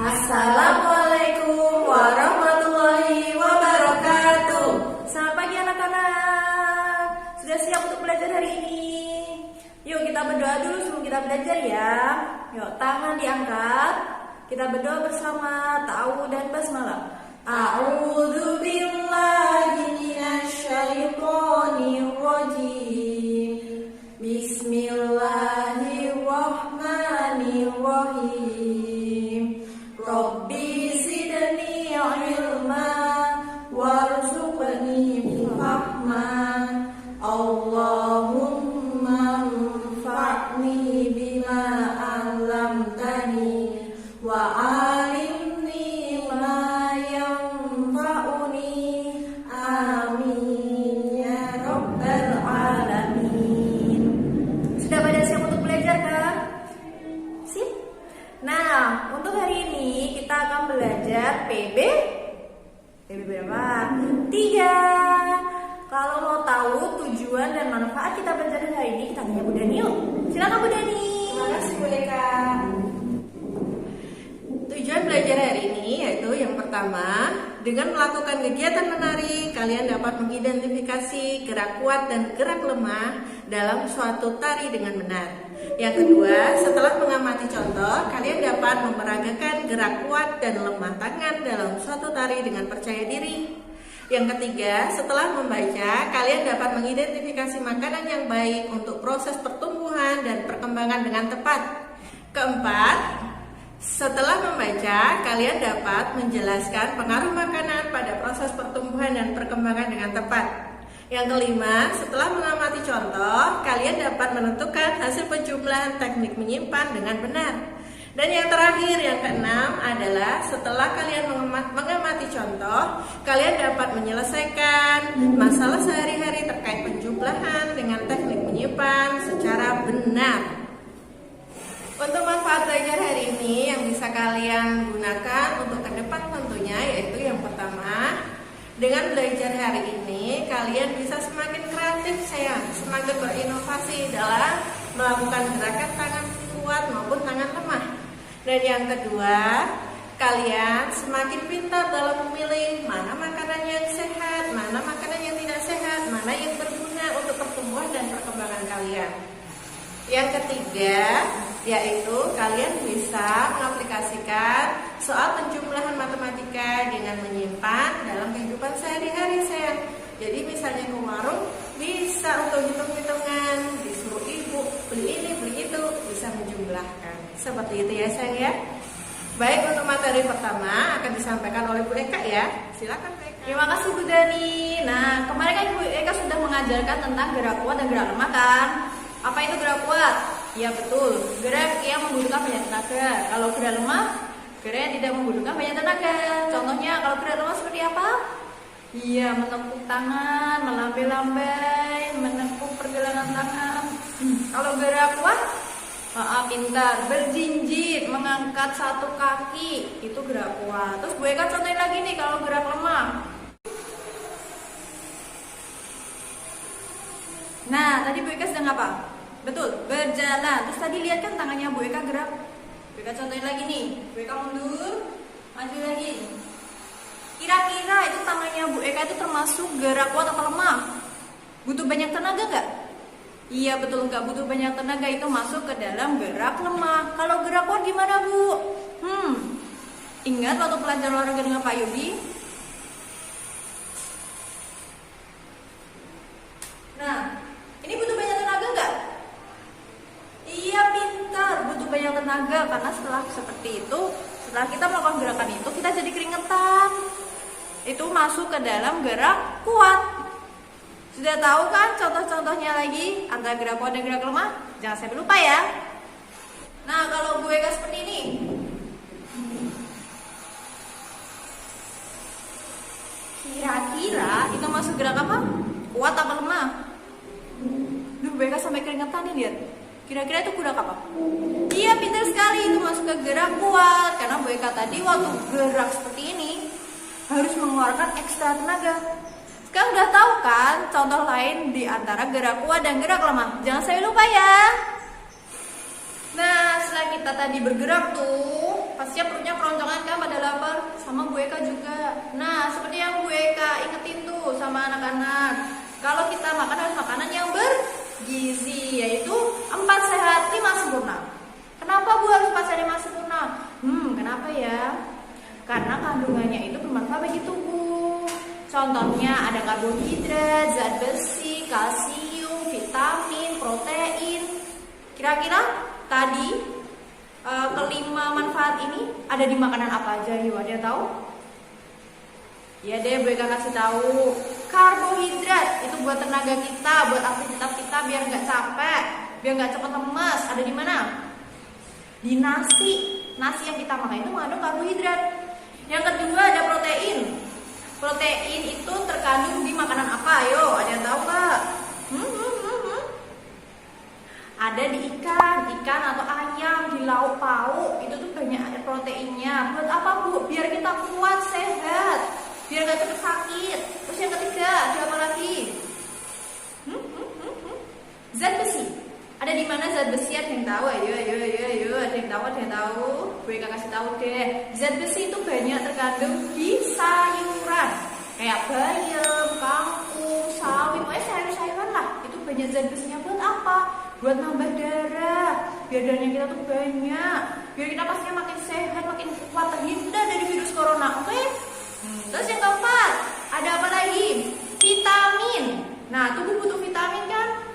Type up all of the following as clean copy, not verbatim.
Assalamualaikum warahmatullahi wabarakatuh. Selamat pagi anak-anak. Sudah siap untuk belajar hari ini? Yuk kita berdoa dulu sebelum kita belajar ya. Yuk tangan diangkat. Kita berdoa bersama ta'awudz dan basmalah. A'udzu billahi minasyaitonir rajim. Bismillahirrahmanirrahim. Rabbi zidni ilma warzuqni fahma. Allahumma anfa'ni bima 'allamtani wa 'allimni ma yanfa'uni. Amin ya rabbal alamin. Sudah pada siap untuk belajar kan? Sip? Nah, untuk hari ini kita akan belajar PB berapa? 3. Kalau mau tahu tujuan dan manfaat kita belajar hari ini, kita tanya Bu Dani yuk. Silakan Bu Dani. Terima kasih Bu Eka. Tujuan belajar hari ini yaitu yang pertama, dengan melakukan kegiatan menari, kalian dapat mengidentifikasi gerak kuat dan gerak lemah dalam suatu tari dengan benar. Yang kedua, setelah mengamati contoh, kalian dapat memperagakan gerak kuat dan lemah tangan dalam suatu tari dengan percaya diri. Yang ketiga, setelah membaca, kalian dapat mengidentifikasi makanan yang baik untuk proses pertumbuhan dan perkembangan dengan tepat. Keempat, setelah membaca, kalian dapat menjelaskan pengaruh makanan pada proses pertumbuhan dan perkembangan dengan tepat. Yang kelima, setelah mengamati contoh, kalian dapat menentukan hasil penjumlahan teknik menyimpan dengan benar. Dan yang terakhir, yang keenam adalah setelah kalian mengamati contoh, kalian dapat menyelesaikan masalah sehari-hari terkait penjumlahan dengan teknik menyimpan secara benar. Untuk manfaat belajar hari ini yang bisa kalian gunakan untuk ke depan tentunya yaitu yang pertama, dengan belajar hari ini kalian bisa semakin kreatif semakin berinovasi dalam melakukan gerakan tangan kuat maupun tangan lemah. Dan yang kedua, kalian semakin pintar dalam memilih mana makanan yang sehat, mana makanan yang tidak sehat, mana yang berguna untuk pertumbuhan dan perkembangan kalian. Yang ketiga, yaitu kalian bisa mengaplikasikan soal penjumlahan matematika dengan menyimpan dalam kehidupan sehari-hari sayang. Jadi misalnya ke warung bisa untuk hitung-hitungan, disuruh ibu beli ini beli itu, bisa menjumlahkan. Seperti itu ya sayang ya. Baik, untuk materi pertama akan disampaikan oleh Bu Eka ya. Silakan Bu Eka. Terima kasih Bu Dani. Nah, kemarin kan Bu Eka sudah mengajarkan tentang gerak kuat dan gerak lemah kan? Apa itu gerak kuat? Ya betul, gerak yang membutuhkan banyak tenaga. Kalau gerak lemah, gerak yang tidak membutuhkan banyak tenaga. Contohnya kalau gerak lemah seperti apa? Iya, menepuk tangan, melambai-lambai, menepuk pergelangan tangan. Kalau gerak kuat, pintar, berjinjit, mengangkat satu kaki, itu gerak kuat. Terus Bu Eka contohin lagi nih kalau gerak lemah. Nah, tadi Bu Eka sedang apa? Betul, berjalan. Terus tadi lihat kan tangannya Bu Eka gerak. Bu Eka contohin lagi nih. Bu Eka mundur, maju lagi. Kira-kira itu tangannya Bu Eka itu termasuk gerak kuat atau lemah? Butuh banyak tenaga nggak? Iya betul, nggak butuh banyak tenaga, itu masuk ke dalam gerak lemah. Kalau gerak kuat gimana Bu? Ingat waktu pelajaran olahraga dengan Pak Yudi? Nah, ini butuh banyak tenaga nggak? Iya pintar, butuh banyak tenaga karena setelah seperti itu, setelah kita melakukan gerakan itu kita jadi keringetan. Itu masuk ke dalam gerak kuat. Sudah tahu kan contoh-contohnya lagi antara gerak kuat dan gerak lemah? Jangan sampai lupa ya. Nah, kalau Bu Eka seperti ini, kira-kira itu masuk gerak apa? Kuat apa lemah? Bu Eka sampai keringetan nih, lihat. Kira-kira itu gerak apa? Iya, pintar sekali, itu masuk ke gerak kuat. Karena Bu Eka tadi waktu gerak seperti ini harus mengeluarkan ekstra tenaga. Sekarang udah tahu kan contoh lain di antara gerak kuat dan gerak lemah. Jangan sampai lupa ya. Nah, setelah kita tadi bergerak tuh, pastinya perutnya keroncongan kan pada lapar. Sama Bu Eka juga. Nah, seperti yang Bu Eka ingetin tuh sama anak-anak, kalau kita makan harus makanan yang bergizi, yaitu 4 sehat 5 sempurna. Kenapa Bu harus 4 sehat 5 sempurna? Kenapa ya? Karena kandungannya itu bermanfaat bagi tubuh. Contohnya ada karbohidrat, zat besi, kalsium, vitamin, protein. Kira-kira tadi kelima manfaat ini ada di makanan apa aja? Yuk, ada yang tahu? Ya deh, Bu Eka kasih tahu. Karbohidrat itu buat tenaga kita, buat aktivitas kita biar nggak capek, biar nggak cepat lemas. Ada di mana? Di nasi. Nasi yang kita makan itu mengandung karbohidrat. Yang kedua ada protein. Protein itu terkandung di makanan apa? Ayo, ada yang tahu nggak? Ada di ikan atau ayam, di lauk pauk, itu tuh banyak proteinnya. Buat apa Bu? Biar kita kuat, sehat, biar nggak cepet sakit. Terus yang ketiga, ada apa lagi? Zat besi. Ada di mana zat besi? Ada yang tahu? Ayo. Ada yang tahu? Gue kasih tahu deh. Zat besi itu banyak terkandung di sayuran, kayak bayam, kangkung, sawi, pokoknya sayur-sayuran lah. Itu banyak zat besinya. Buat apa? Buat nambah darah, biar darahnya kita tuh banyak, biar kita pastinya makin sehat, makin kuat, terhindar dari virus corona. Oke? Terus yang keempat, ada apa lagi? Vitamin. Nah, tubuh butuh vitamin kan?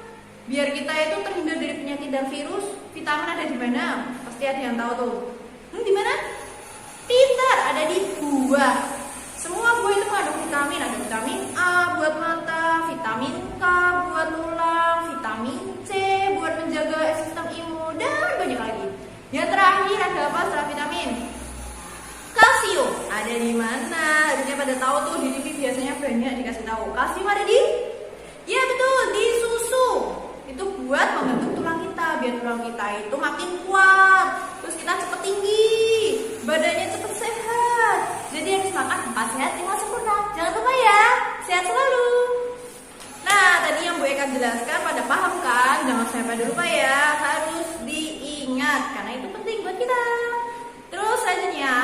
Biar kita itu terhindar dari penyakit dan virus. Vitamin ada di mana? Pasti ada yang tahu tuh. Di mana? Pintar, ada di buah. Semua buah itu mengandung vitamin. Ada vitamin A buat mata, vitamin K buat tulang, vitamin C buat menjaga sistem imun, dan banyak lagi. Yang terakhir ada apa setelah vitamin? Kalsium. Ada di mana? Harusnya pada tahu tuh, di TV biasanya banyak dikasih tahu. Kalsium ada di? Ya betul, di susu. Itu buat membentuk tulang kita, biar tulang kita itu makin kuat. Terus kita cepet tinggi, badannya cepet sehat. Jadi harus makan 4 sehat 5 sempurna. Jangan lupa ya, sehat selalu. Nah, tadi yang Bu Eka jelaskan pada paham kan? Jangan sampai lupa ya, harus diingat karena itu penting buat kita. Terus selanjutnya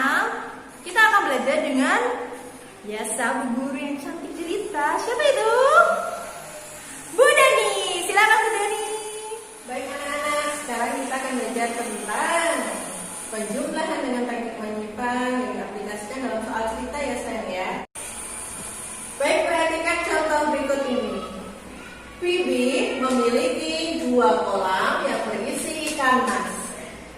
kita akan belajar dengan biasa Bu Guru yang cantik cerita. Siapa itu? Bu Dani. Silakan Bu Dani. Baik anak-anak, sekarang kita akan belajar tentang penjumlahan dengan teknik menyimpan yang diaplikasikan dalam soal cerita ya sayang ya. Baik, perhatikan contoh berikut ini. Phoebe memiliki 2 kolam yang berisi ikan mas.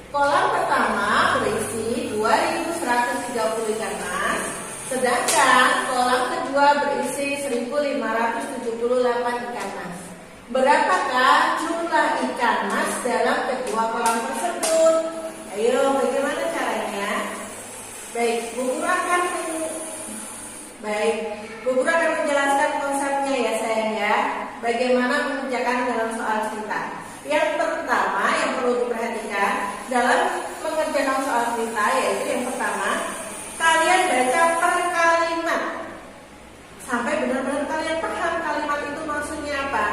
Kolam pertama berisi 2.130 ikan mas, sedangkan kolam kedua berisi 1.578 ikan mas. Berapakah jumlah ikan mas dalam kedua kolam tersebut? Ayo, bagaimana caranya? Baik, Bu Guru akan menjelaskan konsepnya ya sayang ya. Bagaimana mengerjakan dalam soal cerita. Yang pertama yang perlu diperhatikan dalam mengerjakan soal cerita yaitu yang pertama, kalian baca per kalimat sampai benar-benar kalian paham kalimat itu maksudnya apa.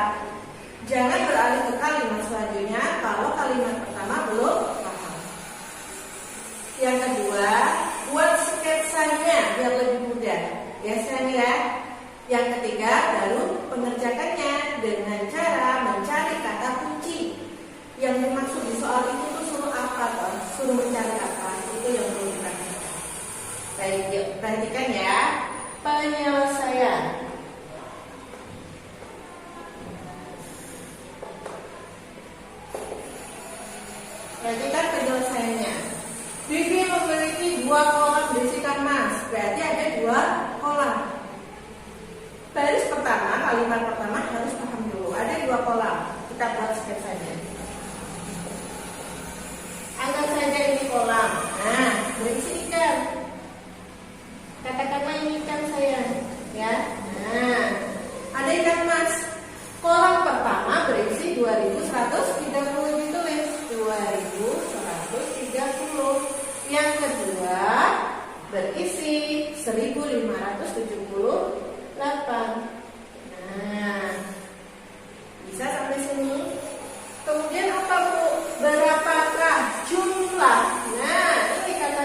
Jangan beralih ke kalimat selanjutnya kalau kalimat pertama belum paham. Yang kedua, buat sketsanya biar lebih mudah. Ya sayang ya. Yang ketiga, baru pengerjakannya dengan cara mencari kata kunci. Yang dimaksud di soal itu tuh suruh apa toh? Suruh mencari apa? Itu yang perlu diperhatikan. Baik, yuk perhatikan ya. Penyelesaian. Perhatikan penyelesaiannya. Bibi memiliki 2 kolam berisikan mas. Berarti ada 2 kolam. Baris pertama, kalimat pertama harus paham dulu. Ada 2 kolam. Kita buat sketsanya. Anggap saja ini kolam. Nah, berisi ikan. Katakanlah ini ikan sayang, ya. Nah, ada ikan mas. Kolam pertama berisi 2.130 ditulis 2.130. Yang kedua berisi 1.578. Nah, bisa sampai sini. Kemudian apa Bu? Berapakah jumlah? Nah, ini kata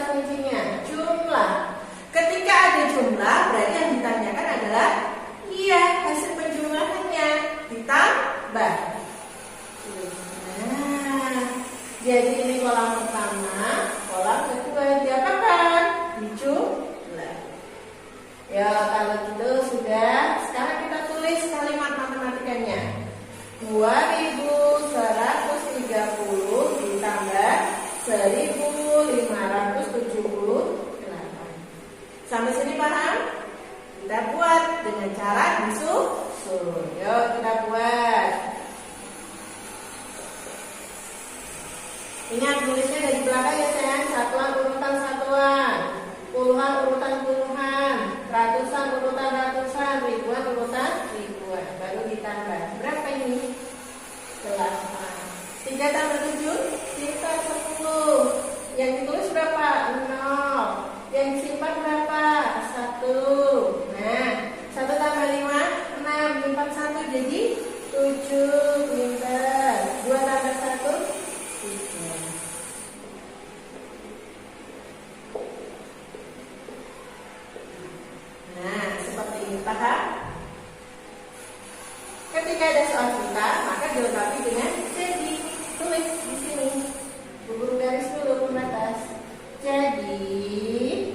2.130 ditambah 1.578. Sampai sini paham? Kita buat dengan cara disusun. Yuk kita buat. Ingat tulisnya dari belakang ya sayang. Satuan urutan satuan, puluhan urutan puluhan, ratusan urutan ratusan, ribuan urutan ribuan. Baru ditambah. Berapa ini? 8. 3 tambah 7 sisa 10. Yang ditulis berapa? 0. Yang disimpan berapa? 1. Nah, 1 tambah 5 6. Menyimpan 1 jadi 7. Pintar. 2 tambah 1 3. Nah, seperti ini paham? Ketika ada soal cerita, maka dilengkapi dengan jadi. Tulis di sini. Guru garis dulu pembatas. Jadi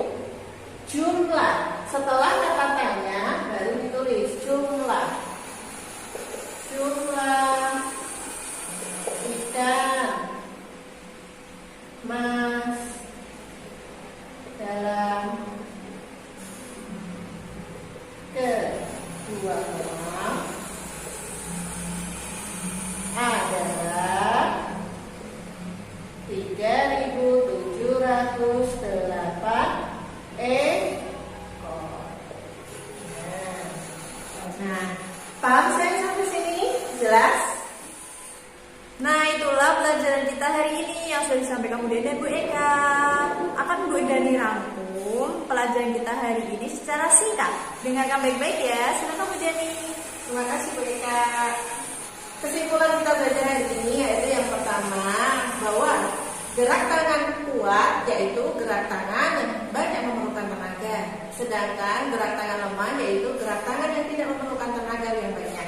jumlah setelah kata tanya baru ditulis jumlah ikan mas dalam kedua kolam adalah 3.708 ekor. Nah, paham saya sampai sini? Jelas? Nah, itulah pelajaran kita hari ini yang sudah disampaikan Bu Deni dan Bu Eka. Akan Bu Deni rangkum pelajaran kita hari ini secara singkat. Dengarkan baik-baik ya. Silakan Bu Deni. Terima kasih Bu Eka. Kesimpulan kita belajar hari ini yaitu yang pertama bahwa gerak tangan kuat yaitu gerak tangan yang banyak memerlukan tenaga, sedangkan gerak tangan lemah yaitu gerak tangan yang tidak memerlukan tenaga yang banyak.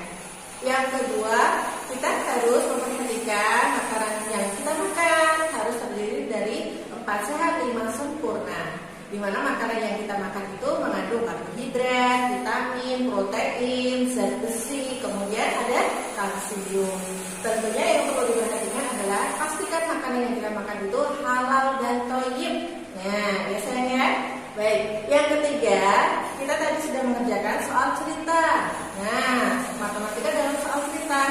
Yang kedua, kita harus memperhatikan makanan yang kita makan harus terdiri dari 4 sehat 5 sempurna. Di mana makanan yang kita makan itu mengandung karbohidrat, vitamin, protein, zat besi, kemudian ada kalsium. Tentunya yang perlu diperhatikan adalah pastikan makanan yang kita makan itu halal dan thayyib. Nah, ya sayang ya. Baik, yang ketiga, kita tadi sudah mengerjakan soal cerita. Nah, matematika dalam soal cerita.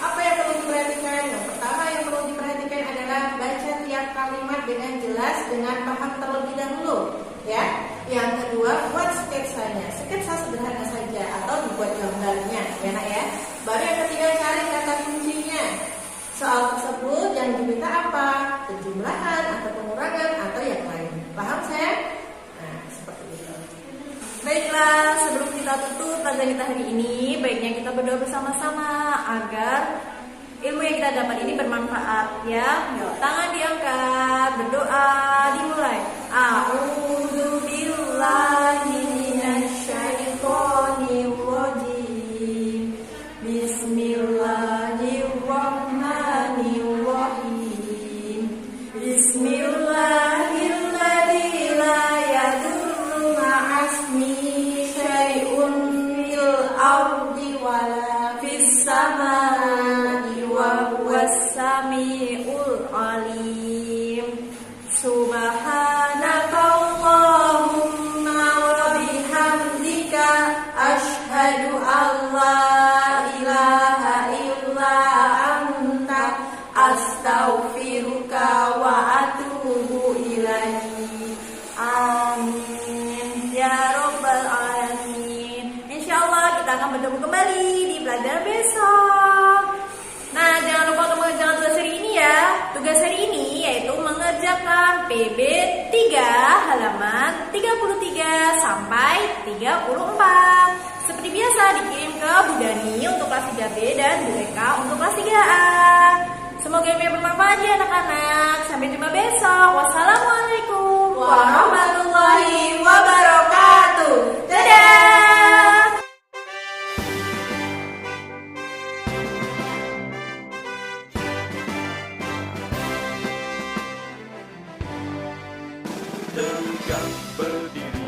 Apa yang perlu diperhatikan? Yang pertama yang perlu diperhatikan adalah baca tiap kalimat dengan jelas, dengan paham terlebih dahulu. Ya. Yang kedua, buat sketsanya. Sketsa sederhana saja atau dibuat gambarnya, ya nak ya. Baru yang ketiga, cari kata kuncinya. Soal tersebut yang diminta apa? Penjumlahan atau pengurangan atau yang lain. Paham saya? Nah, seperti itu. Baiklah, sebelum kita tutup pelajaran kita hari ini, baiknya kita berdoa bersama-sama agar ilmu yang kita dapat ini bermanfaat ya. Yuk, tangan diangkat, berdoa dimulai. A'udzu billahi minasyaitonir rajim. Bismillahirrahmanirrahim. Bismillahirrahmanirrahim. La yadurru ma'asmihi syai'un fil ardi wala fis samai wa huwas samiul alim. Subhanakallahumma wa bihamdika asyhadu an la ilaha illa anta astaghfiruka wa atubu ilaihi. Amin ya rabbal alamin. Insyaallah kita akan bertemu kembali di pelajaran besok. Nah, jangan lupa untuk mengerjakan tugas hari ini ya. Tugas hari ini yaitu mengerjakan PB 3 halaman 33 sampai 34. Seperti biasa dikirim ke Bu Dani untuk kelas 3B dan Bu Eka untuk kelas 3A. Semoga ilmu bermanfaat ya anak-anak. Sampai jumpa besok. Wassalamualaikum warahmatullahi wabarakatuh. Dadah. Tegak berdiri